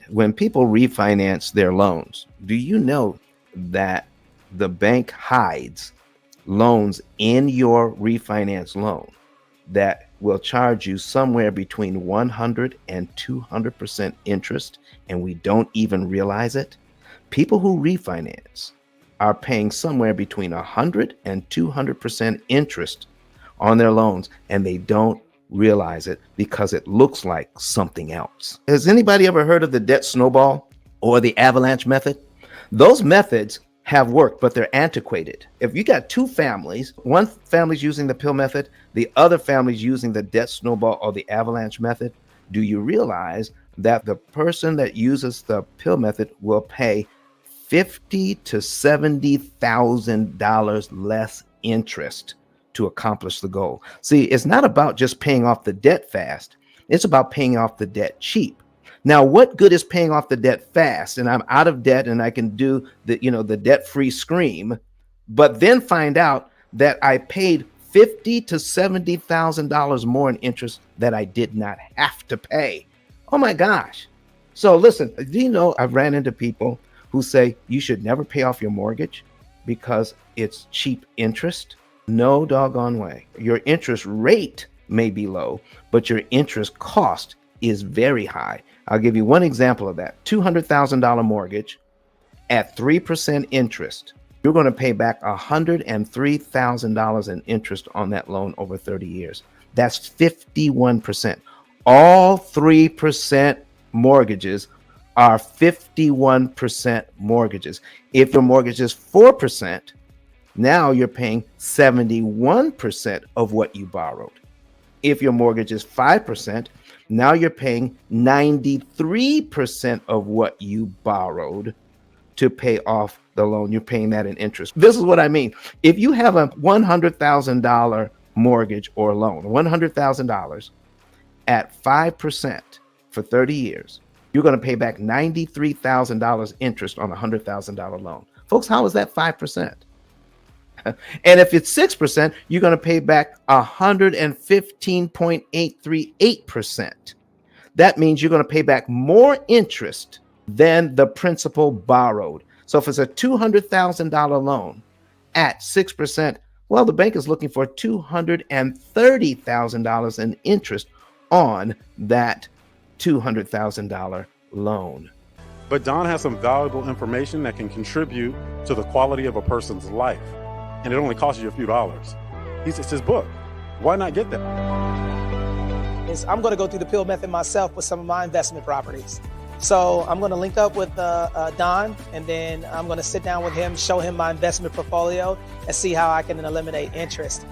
when people refinance their loans, do you know that the bank hides loans in your refinance loan that will charge you somewhere between 100 and 200% interest, and we don't even realize it? People who refinance are paying somewhere between 100 and 200% interest on their loans, and they don't realize it because it looks like something else. Has anybody ever heard of the debt snowball or the avalanche method? Those methods have worked, but they're antiquated. If you got two families, one family's using the P.I.L.L method, the other family's using the debt snowball or the avalanche method, do you realize that the person that uses the P.I.L.L method will pay $50,000 to $70,000 less interest to accomplish the goal? See, it's not about just paying off the debt fast. It's about paying off the debt cheap. Now, what good is paying off the debt fast and I'm out of debt and I can do the debt-free scream, but then find out that I paid $50,000 to $70,000 more in interest that I did not have to pay? Oh my gosh. So listen, do you know I've ran into people who say you should never pay off your mortgage because it's cheap interest? No doggone way. Your interest rate may be low, but your interest cost is very high. I'll give you one example of that. $200,000 mortgage at 3% interest. You're going to pay back $103,000 in interest on that loan over 30 years. That's 51%. All 3% mortgages are 51% mortgages. If your mortgage is 4%, now you're paying 71% of what you borrowed. If your mortgage is 5%, now you're paying 93% of what you borrowed to pay off the loan. You're paying that in interest. This is what I mean. If you have a $100,000 mortgage or loan, $100,000 at 5% for 30 years, you're going to pay back $93,000 interest on a $100,000 loan. Folks, how is that 5%? And if it's 6%, you're going to pay back 115.838%. That means you're going to pay back more interest than the principal borrowed. So if it's a $200,000 loan at 6%, well, the bank is looking for $230,000 in interest on that $200,000 loan. But Don has some valuable information that can contribute to the quality of a person's life. And it only costs you a few dollars. It's his book. Why not get that? I'm going to go through the P.I.L.L method myself with some of my investment properties. So I'm going to link up with Don, and then I'm going to sit down with him, show him my investment portfolio, and see how I can eliminate interest.